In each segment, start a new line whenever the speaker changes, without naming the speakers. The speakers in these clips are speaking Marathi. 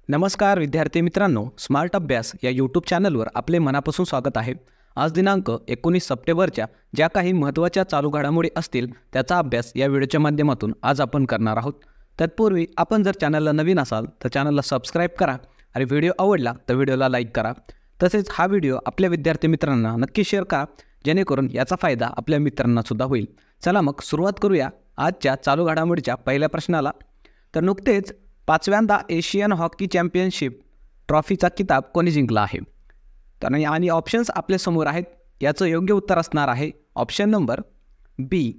नमस्कार विद्यार्थी मित्रांनो, स्मार्ट अभ्यास या यूट्यूब चॅनलवर आपले मनापासून स्वागत आहे। आज दिनांक 19 सप्टेंबरच्या ज्या काही महत्त्वाच्या चालू घडामोडी असतील त्याचा अभ्यास या व्हिडिओच्या माध्यमातून आज आपण करणार आहोत। तत्पूर्वी आपण जर चॅनलला नवीन असाल तर चॅनलला सबस्क्राइब करा आणि व्हिडिओ आवडला तर व्हिडिओला लाईक करा। तसेच हा व्हिडिओ आपल्या विद्यार्थी मित्रांना नक्की शेअर करा जेणेकरून याचा फायदा आपल्या मित्रांना सुद्धा होईल। चला मग सुरुवात करूया आजच्या चालू घडामोडीच्या पहिल्या प्रश्नाला। तर नुकतेच 5व्यांदा एशियन हॉकी चॅम्पियनशिप ट्रॉफीचा किताब कोणी जिंकला आहे? तर आणि ऑप्शन्स आपल्या समोर आहेत। याचं योग्य उत्तर असणार आहे ऑप्शन नंबर बी।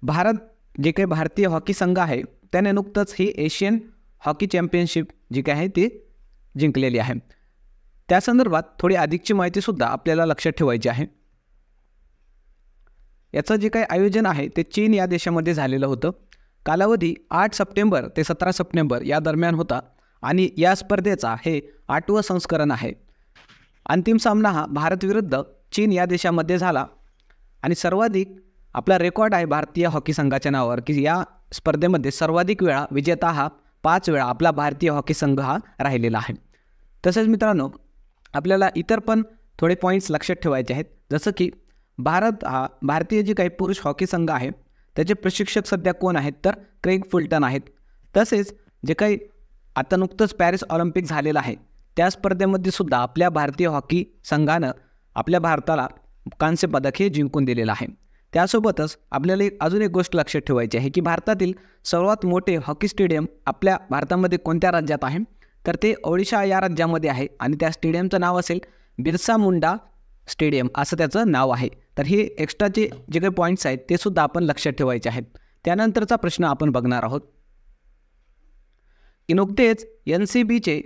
भारत जे काही भारतीय हॉकी संघ आहे त्याने नुकतंच ही एशियन हॉकी चॅम्पियनशिप जी काय आहे ती जिंकलेली आहे। त्या संदर्भात थोडी अधिकची माहितीसुद्धा आपल्याला लक्षात ठेवायची आहे। याचं जे काही आयोजन आहे ते चीन या देशामध्ये झालेलं होतं। कालावधी 8 सप्टेंबर ते 17 सप्टेंबर या दरम्यान होता आणि या स्पर्धेचा हे 8वं संस्करण आहे। अंतिम सामना हा भारत विरुद्ध चीन या देशामध्ये झाला आणि सर्वाधिक आपला रेकॉर्ड आहे भारतीय हॉकी संघाच्या नावावर की या स्पर्धेमध्ये सर्वाधिक वेळा विजेता हा 5 वेळा आपला भारतीय हॉकी संघ हा राहिलेला आहे। तसेच मित्रांनो आपल्याला इतर पण थोडे पॉईंट्स लक्षात ठेवायचे आहेत, जसं की भारतीय जे काही पुरुष हॉकी संघ आहे त्याचे प्रशिक्षक सध्या कोण आहेत तर क्रेग फुलटन आहेत। तसेच जे काही आता नुकतंच पॅरिस ऑलिम्पिक झालेलं आहे त्या स्पर्धेमध्ये सुद्धा आपल्या भारतीय हॉकी संघानं आपल्या भारताला कांस्य पदक हे जिंकून दिलेलं आहे। त्यासोबतच आपल्याला अजून एक गोष्ट लक्षात ठेवायची आहे की भारतातील सर्वात मोठे हॉकी स्टेडियम आपल्या भारतामध्ये कोणत्या राज्यात आहे तर ते ओडिशा या राज्यामध्ये आहे आणि त्या स्टेडियमचं नाव असेल बिरसा मुंडा स्टेडियम असं त्याचं नाव आहे। तर हे एक्स्ट्राचे जे काही पॉईंट्स आहेत ते सुद्धा आपण लक्षात ठेवायचे आहेत। त्यानंतरचा प्रश्न आपण बघणार आहोत की नुकतेच NCBचे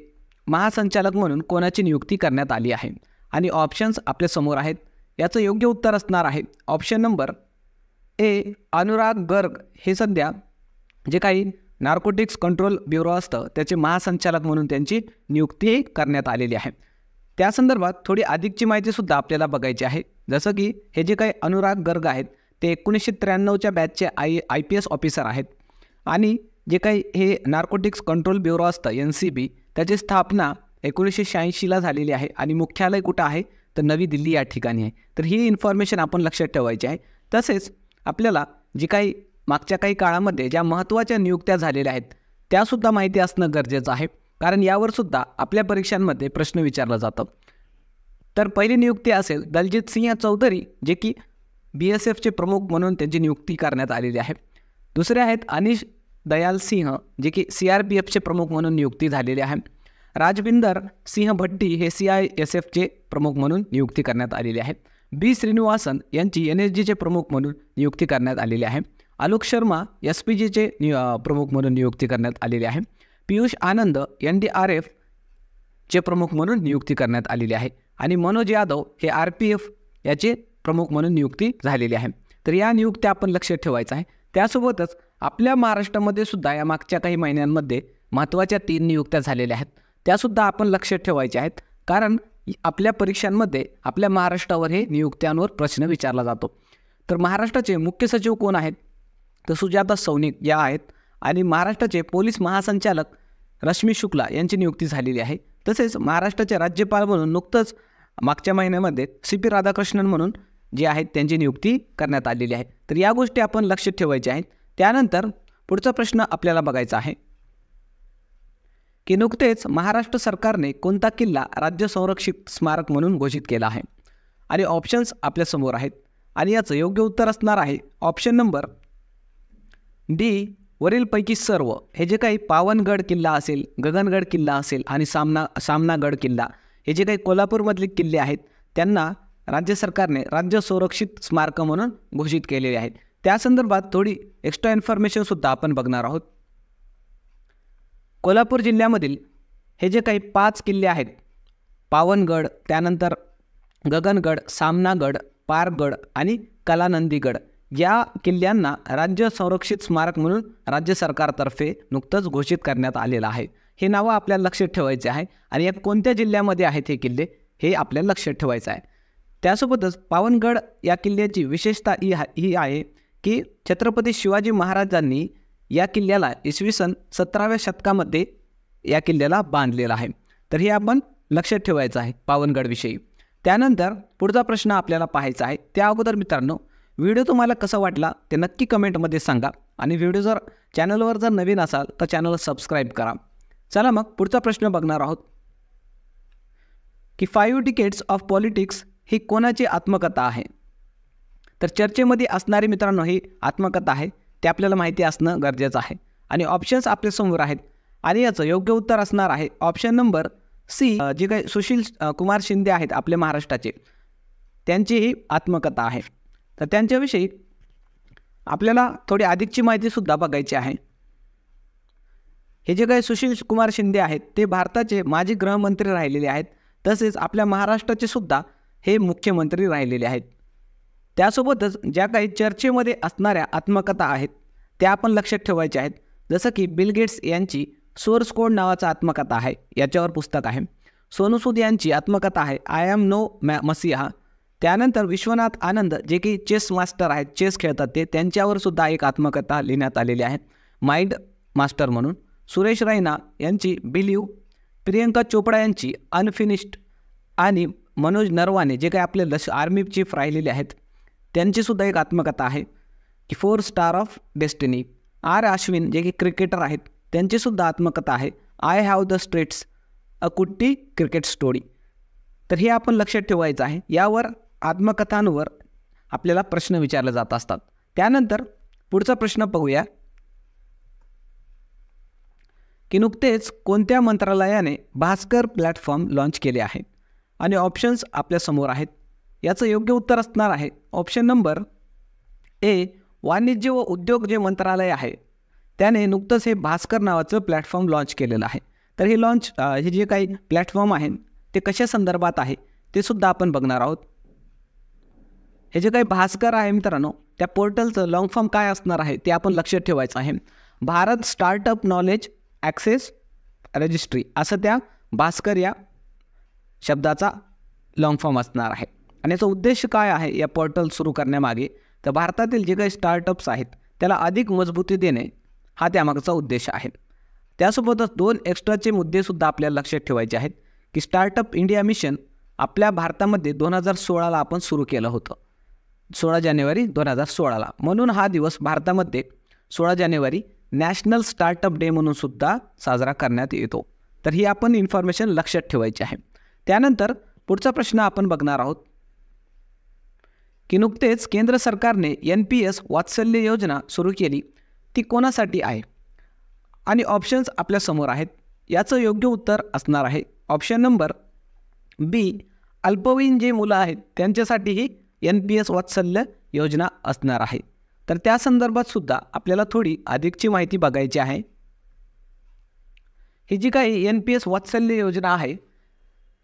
महासंचालक म्हणून कोणाची नियुक्ती करण्यात आली आहे आणि ऑप्शन्स आपल्या समोर आहेत। याचं योग्य उत्तर असणार आहे option number A. Anurag Garg हे सध्या जे काही नार्कोटिक्स कंट्रोल ब्युरो असतं त्याचे महासंचालक म्हणून त्यांची नियुक्ती करण्यात आलेली आहे। त्या संदर्भात थोडी अधिकची माहितीसुद्धा आपल्याला बघायची आहे, जसं की हे जे काही अनुराग गर्ग आहेत ते 1993च्या बॅचचे IPS ऑफिसर आहेत आणि जे काही हे नार्कोटिक्स कंट्रोल ब्युरो असतं NCB त्याची स्थापना 1986ला झालेली आहे आणि मुख्यालय कुठं आहे तर नवी दिल्ली या ठिकाणी आहे। तर ही इन्फॉर्मेशन आपण लक्षात ठेवायची आहे। तसेच आपल्याला जी काही मागच्या काही काळामध्ये ज्या महत्त्वाच्या नियुक्त्या झालेल्या आहेत त्यासुद्धा माहिती असणं गरजेचं आहे, कारण यावर सुद्धा आपल्या परीक्षांमध्ये प्रश्न विचारला जातो। तर पहिली नियुक्ती असेल दलजीत सिंह चौधरी जे की BSFचे प्रमुख म्हणून त्यांची नियुक्ती करण्यात आलेली आहे। दुसरे आहेत अनिश दयाल सिंह जे की CRPFचे प्रमुख म्हणून नियुक्ती झालेली आहे। राजविंदर सिंह भट्टी हे CISFचे प्रमुख म्हणून नियुक्ती करण्यात आलेली आहे। B श्रीनिवासन यांची NSGचे प्रमुख म्हणून नियुक्ती करण्यात आलेली आहे। आलोक शर्मा SPGचे प्रमुख म्हणून नियुक्ती करण्यात आलेली आहे। पियुष आनंद NDRF चे प्रमुख म्हणून नियुक्ती करण्यात आलेली आहे आणि मनोज यादव हे RPF याचे प्रमुख म्हणून नियुक्ती झालेली आहे। तर या नियुक्त्या आपण लक्षात ठेवायचं आहे। त्यासोबतच आपल्या महाराष्ट्रामध्ये सुद्धा या मागच्या काही महिन्यांमध्ये महत्त्वाच्या 3 नियुक्त्या झालेल्या आहेत, त्यासुद्धा आपण लक्षात ठेवायच्या आहेत, कारण आपल्या परीक्षांमध्ये आपल्या महाराष्ट्रावर हे नियुक्त्यांवर प्रश्न विचारला जातो। तर महाराष्ट्राचे मुख्य सचिव कोण आहेत तर सुजाता सौनिक या आहेत आणि महाराष्ट्राचे पोलीस महासंचालक रश्मी शुक्ला यांची नियुक्ती झालेली आहे। तसेच महाराष्ट्राचे राज्यपाल म्हणून नुकतंच मागच्या महिन्यामध्ये CP राधाकृष्णन म्हणून जे आहेत त्यांची नियुक्ती करण्यात आलेली आहे। तर या गोष्टी आपण लक्षात ठेवायच्या आहेत। त्यानंतर पुढचा प्रश्न आपल्याला बघायचा आहे की नुकतेच महाराष्ट्र सरकारने कोणता किल्ला राज्य संरक्षित स्मारक म्हणून घोषित केला आहे आणि ऑप्शन्स आपल्या समोर आहेत आणि याचं योग्य उत्तर असणार आहे ऑप्शन नंबर D। वरीलपैकी सर्व हे जे काही पावनगड किल्ला असेल, गगनगड किल्ला असेल आणि सामनागड किल्ला हे जे काही कोल्हापूरमधले किल्ले आहेत त्यांना राज्य सरकारने राज्य संरक्षित स्मारक म्हणून घोषित केलेले आहेत। त्या संदर्भात थोडी एक्स्ट्रा इन्फॉर्मेशनसुद्धा आपण बघणार आहोत। कोल्हापूर जिल्ह्यामधील हे जे काही 5 किल्ले आहेत पावनगड, त्यानंतर गगनगड, सामनागड, पारगड आणि कलानंदीगड या किल्ल्यांना राज्य संरक्षित स्मारक म्हणून राज्य सरकारतर्फे नुकतंच घोषित करण्यात आलेलं आहे। हे नावं आपल्याला लक्षात ठेवायचे आहे आणि या कोणत्या जिल्ह्यामध्ये आहेत हे किल्ले हे आपल्याला लक्षात ठेवायचं आहे। त्यासोबतच पावनगड या किल्ल्याची विशेषता ही आहे की छत्रपती शिवाजी महाराजांनी या किल्ल्याला इसवी सन 17व्या शतकामध्ये या किल्ल्याला बांधलेला आहे. तर हे आपण लक्षात ठेवायचं आहे पावनगडविषयी. त्यानंतर पुढचा प्रश्न आपल्याला पाहायचा आहे. त्या अगोदर मित्रांनो, व्हिडिओ तुम्हाला कसा वाटला ते नक्की कमेंटमध्ये सांगा आणि व्हिडिओ जर चॅनलवर जर नवीन असाल तर चॅनलला सबस्क्राईब करा. चला मग पुढचा प्रश्न बघणार आहोत की 5 डिकेड्स ऑफ पॉलिटिक्स ही कोणाची आत्मकथा आहे. तर चर्चेमध्ये असणारी मित्रांनो ही आत्मकथा आहे, ते आपल्याला माहिती असणं गरजेचं आहे. आणि ऑप्शन्स आपल्यासमोर आहेत आणि याचं योग्य उत्तर असणार आहे ऑप्शन नंबर सी. जे काही सुशील कुमार शिंदे आहेत आपल्या महाराष्ट्राचे, त्यांची ही आत्मकथा आहे. तर त्यांच्याविषयी आपल्याला थोडी अधिकची माहितीसुद्धा बघायची आहे. हे जे काही सुशील कुमार शिंदे आहेत ते भारताचे माजी गृहमंत्री राहिलेले आहेत, तसेच आपल्या महाराष्ट्राचे सुद्धा हे मुख्यमंत्री राहिलेले आहेत. त्यासोबतच ज्या काही चर्चेमध्ये असणाऱ्या आत्मकथा आहेत त्या आपण लक्षात ठेवायच्या आहेत. जसं की बिल गेट्स यांची सोर्स कोड नावाचा आत्मकथा आहे, याच्यावर पुस्तक आहे. सोनू सूद यांची आत्मकथा आहे आय एम नो मसिहा. त्यानंतर विश्वनाथ आनंद जे की चेस मास्टर आहेत, चेस खेळतात ते, त्यांच्यावर सुद्धा एक आत्मकथा लिहिण्यात आलेली आहे माइंड मास्टर म्हणून. सुरेश रैना यांची बिलीव, प्रियंका चोपडा यांची अनफिनिश्ड आणि मनोज नरवाने जे काही आपले आर्मी चीफ राहिलेले आहेत त्यांचीसुद्धा एक आत्मकथा आहे की 4 star of destiny. R Ashwin जे की क्रिकेटर आहेत त्यांचीसुद्धा आत्मकथा आहे I have the streets a kutti cricket story. तर हे आपण लक्षात ठेवायचं आहे. यावर आत्मकथांवर आपल्याला प्रश्न विचारले जात असतात. त्यानंतर पुढचा प्रश्न पाहूया की नुकतेच कोणत्या मंत्रालयाने भास्कर प्लॅटफॉर्म लॉन्च केले आहे. आणि ऑप्शन्स आपल्यासमोर आहेत. याचं योग्य उत्तर असणार आहे ऑप्शन नंबर ए. वाणिज्य व उद्योग जे मंत्रालय आहे त्याने नुकतंच हे भास्कर नावाचं प्लॅटफॉर्म लॉन्च केलेलं आहे. तर हे जे काही प्लॅटफॉर्म आहे ते कशा संदर्भात आहे ते सुद्धा आपण बघणार आहोत. हे जे काही भास्कर आहे मित्रांनो, त्या पोर्टलचं लॉंग फॉर्म काय असणार आहे ते आपण लक्षात ठेवायचं आहे. Bharat startup knowledge access registry असं त्या भास्कर या शब्दाचा लॉंग फॉर्म असणार आहे. आणि याचा उद्देश काय आहे या पोर्टल सुरू करण्यामागे, तर भारतातील जे काही स्टार्टअप्स आहेत त्याला अधिक मजबूती देणे हा त्यामागचा उद्देश आहे. त्यासोबतच 2 एक्स्ट्राचे मुद्देसुद्धा आपल्याला लक्षात ठेवायचे आहेत की स्टार्टअप इंडिया मिशन आपल्या भारतामध्ये 2016ला आपण सुरू केलं होतं, 16 जानेवारी 2016ला. म्हणून हा दिवस भारतामध्ये 16 जानेवारी नॅशनल स्टार्टअप डे म्हणून सुद्धा साजरा करण्यात येतो. तर ही आपण इन्फॉर्मेशन लक्षात ठेवायची आहे. त्यानंतर पुढचा प्रश्न आपण बघणार आहोत की नुकतेच केंद्र सरकारने NPS वात्सल्य योजना सुरू केली, ती कोणासाठी आहे. आणि ऑप्शन्स आपल्यासमोर आहेत. याचं योग्य उत्तर असणार आहे ऑप्शन नंबर बी. अल्पवयीन जे मुलं आहेत त्यांच्यासाठी ही NPS वात्सल्य योजना असणार आहे. तर त्या संदर्भात सुद्धा आपल्याला थोडी अधिकची माहिती बघायची आहे. ही जी काही NPS वात्सल्य योजना आहे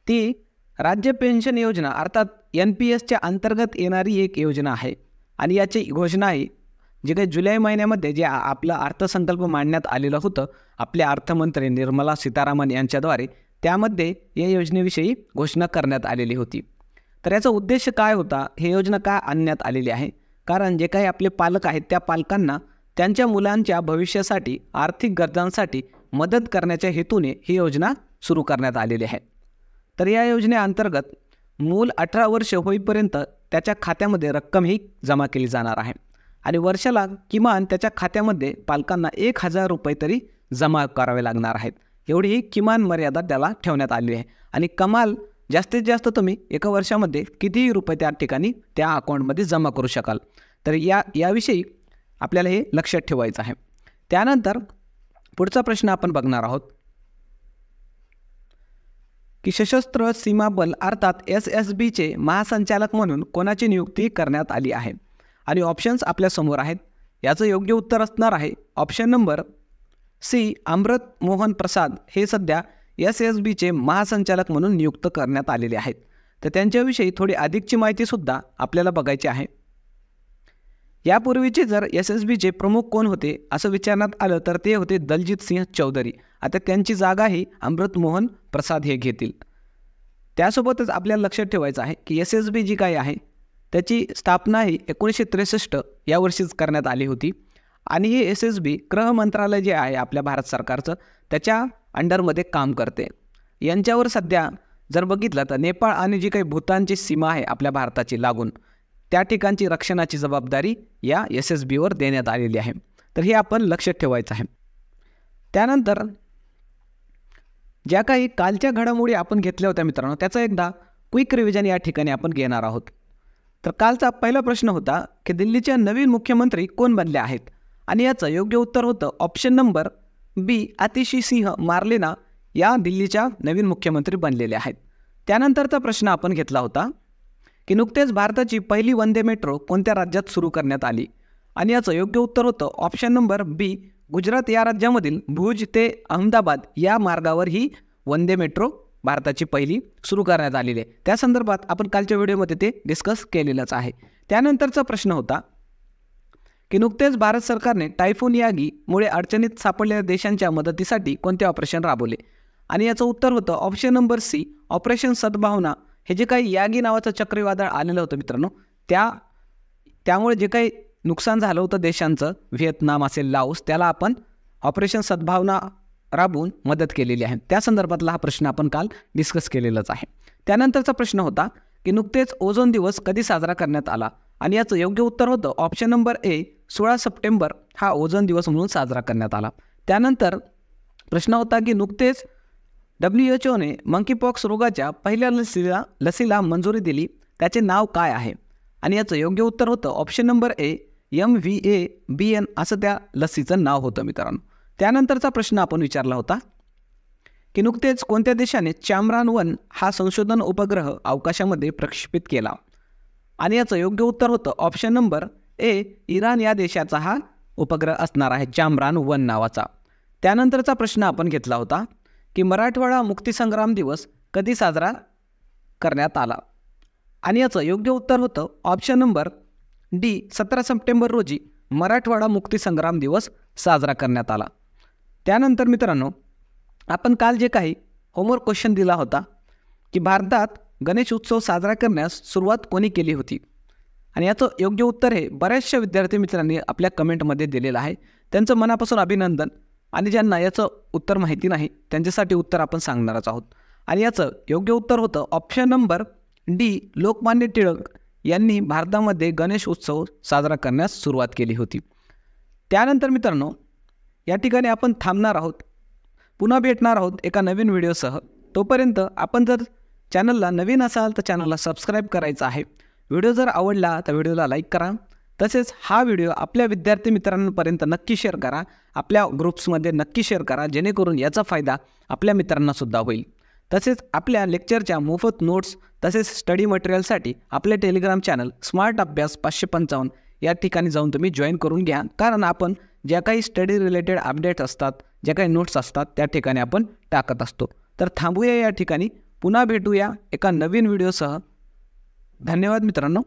ती राज्य पेन्शन योजना अर्थात NPSच्या अंतर्गत येणारी एक योजना आहे. आणि याची घोषणा आहे जे काही जुलै महिन्यामध्ये जे आपला अर्थसंकल्प मांडण्यात आलेलं होतं आपले अर्थमंत्री निर्मला सीतारामन यांच्याद्वारे, त्यामध्ये या योजनेविषयी घोषणा करण्यात आलेली होती. तर याचा उद्देश काय होता, हे योजना का आणण्यात आलेली आहे, कारण जे काही आपले पालक आहेत त्या पालकांना त्यांच्या मुलांच्या भविष्यासाठी आर्थिक गरजांसाठी मदत करण्याच्या हेतूने ही योजना सुरू करण्यात आलेली आहे. तर या योजनेअंतर्गत मूल 18 वर्ष होईपर्यंत त्याच्या खात्यामध्ये रक्कम ही जमा केली जाणार आहे आणि वर्षाला किमान त्याच्या खात्यामध्ये पालकांना 1000 रुपये तरी जमा करावे लागणार आहेत. एवढी ही किमान मर्यादा त्याला ठेवण्यात आली आहे. आणि कमाल जास्तीत जास्त तुम्ही एका वर्षामध्ये कितीही रुपये त्या ठिकाणी त्या अकाउंटमध्ये जमा करू शकाल. तर याविषयी आपल्याला हे लक्षात ठेवायचं आहे. त्यानंतर पुढचा प्रश्न आपण बघणार आहोत की सशस्त्र सीमा बल अर्थात SSBचे महासंचालक म्हणून कोणाची नियुक्ती करण्यात आली आहे. आणि ऑप्शन्स आपल्यासमोर आहेत. याचं योग्य उत्तर असणार आहे ऑप्शन नंबर सी. अमृत मोहन प्रसाद हे सध्या SSBचे महासंचालक म्हणून नियुक्त करण्यात आलेले आहेत. तर त्यांच्याविषयी थोडी अधिकची माहितीसुद्धा आपल्याला बघायची आहे. यापूर्वीचे जर SSBचे प्रमुख कोण होते असं विचारण्यात आलं तर ते होते दलजीत सिंह चौधरी. आता त्यांची जागाही अमृत मोहन प्रसाद हे घेतील. त्यासोबतच आपल्याला लक्षात ठेवायचं आहे की SSB जी काही आहे त्याची स्थापना ही 1963 या वर्षीच करण्यात आली होती. आणि हे SSB गृह मंत्रालय जे आहे आपल्या भारत सरकारचं त्याच्या अंडरमध्ये काम करते. यांच्यावर सध्या जर बघितलं तर नेपाळ आणि जी काही भूतानची सीमा आहे आपल्या भारताची लागून त्या ठिकाणची रक्षणाची जबाबदारी या SSBवर देण्यात आलेली आहे. तर हे आपण लक्षात ठेवायचं आहे. त्यानंतर ज्या काही कालच्या घडामोडी आपण घेतल्या होत्या मित्रांनो त्याचा एकदा क्विक रिव्हिजन या ठिकाणी आपण घेणार आहोत. तर कालचा पहिला प्रश्न होता की दिल्लीच्या नवीन मुख्यमंत्री कोण बनले आहेत आणि याचं योग्य उत्तर होतं ऑप्शन नंबर बी आतिशी सिंह मार्लेना या दिल्लीच्या नवीन मुख्यमंत्री बनलेले आहेत. त्यानंतरचा प्रश्न आपण घेतला होता की नुकतेच भारताची पहिली वंदे मेट्रो कोणत्या राज्यात सुरू करण्यात आली आणि याचं योग्य उत्तर होतं ऑप्शन नंबर बी गुजरात या राज्यामधील भुज ते अहमदाबाद या मार्गावर ही वंदे मेट्रो भारताची पहिली सुरू करण्यात आलेली आहे. त्या संदर्भात आपण कालच्या व्हिडिओमध्ये ते डिस्कस केलेलंच आहे. त्यानंतरचा प्रश्न होता की नुकतेच भारत सरकारने टायफून यागीमुळे अडचणीत सापडलेल्या देशांच्या मदतीसाठी कोणते ऑपरेशन राबवले आणि याचं उत्तर होतं ऑप्शन नंबर सी ऑपरेशन सद्भावना. हे जे काही यागी नावाचं चक्रीवादळ आलेलं होतं मित्रांनो त्यामुळे जे काही नुकसान झालं होतं देशांचं व्हिएतनाम असेल लाओस त्याला आपण ऑपरेशन सद्भावना राबवून मदत केलेली आहे. त्या संदर्भातला हा प्रश्न आपण काल डिस्कस केलेलाच आहे. त्यानंतरचा प्रश्न होता की नुकतेच ओझोन दिवस कधी साजरा करण्यात आला आणि याचं योग्य उत्तर होतं ऑप्शन नंबर ए 16 सप्टेंबर हा ओझोन दिवस म्हणून साजरा करण्यात आला. त्यानंतर प्रश्न होता की नुकतेच WHOने मंकीपॉक्स रोगाच्या पहिल्या लसीला मंजुरी दिली त्याचे नाव काय आहे आणि याचं योग्य उत्तर होतं ऑप्शन नंबर ए MVABN असं त्या लसीचं नाव होतं मित्रांनो. त्यानंतरचा प्रश्न आपण विचारला होता की नुकतेच कोणत्या देशाने चांद्रयान-1 हा संशोधन उपग्रह अवकाशामध्ये प्रक्षेपित केला आणि याचं योग्य उत्तर होतं ऑप्शन नंबर ए इराण या देशाचा हा उपग्रह असणार आहे चांद्रयान-1 नावाचा. त्यानंतरचा प्रश्न आपण घेतला होता की मराठवाडा मुक्तीसंग्राम दिवस कधी साजरा करण्यात आला आणि याचं योग्य उत्तर होतं ऑप्शन नंबर डी 17 सप्टेंबर रोजी मराठवाडा मुक्तीसंग्राम दिवस साजरा करण्यात आला. त्यानंतर मित्रांनो आपण काल जे काही होमवर्क क्वेश्चन दिला होता की भारतात गणेश उत्सव साजरा करण्यास सुरुवात कोणी केली होती आणि याचं योग्य उत्तर हे बऱ्याचशा विद्यार्थी मित्रांनी आपल्या कमेंटमध्ये दिलेलं आहे. त्यांचं मनापासून अभिनंदन. आणि ज्यांना याचं उत्तर माहिती नाही त्यांच्यासाठी उत्तर आपण सांगणारच आहोत. आणि याचं योग्य उत्तर होतं option number D Lokmanya Tilak यांनी भारतामध्ये गणेश उत्सव साजरा करण्यास सुरुवात केली होती. त्यानंतर मित्रांनो या ठिकाणी आपण थांबणार आहोत. पुन्हा भेटणार आहोत एका नवीन व्हिडिओसह. तोपर्यंत आपण जर चॅनलला नवीन असाल तर चॅनलला सबस्क्राईब करायचं आहे. व्हिडिओ जर आवडला तर व्हिडिओला लाईक करा. तसेच हा व्हिडिओ आपल्या विद्यार्थी मित्रांपर्यंत नक्की शेअर करा. आपल्या ग्रुप्समध्ये नक्की शेअर करा जेणेकरून याचा फायदा आपल्या मित्रांनासुद्धा होईल. तसेच आपल्या लेक्चरच्या मोफत नोट्स तसेच स्टडी मटेरियलसाठी आपले टेलिग्राम चॅनल स्मार्ट अभ्यास 555 या ठिकाणी जाऊन तुम्ही जॉईन करून घ्या. कारण आपण ज्या काही स्टडी रिलेटेड अपडेट्स असतात ज्या काही नोट्स असतात त्या ठिकाणी आपण टाकत असतो. तर थांबूया या ठिकाणी. पुन्हा भेटूया एका नवीन व्हिडिओसह. धन्यवाद मित्रांनो.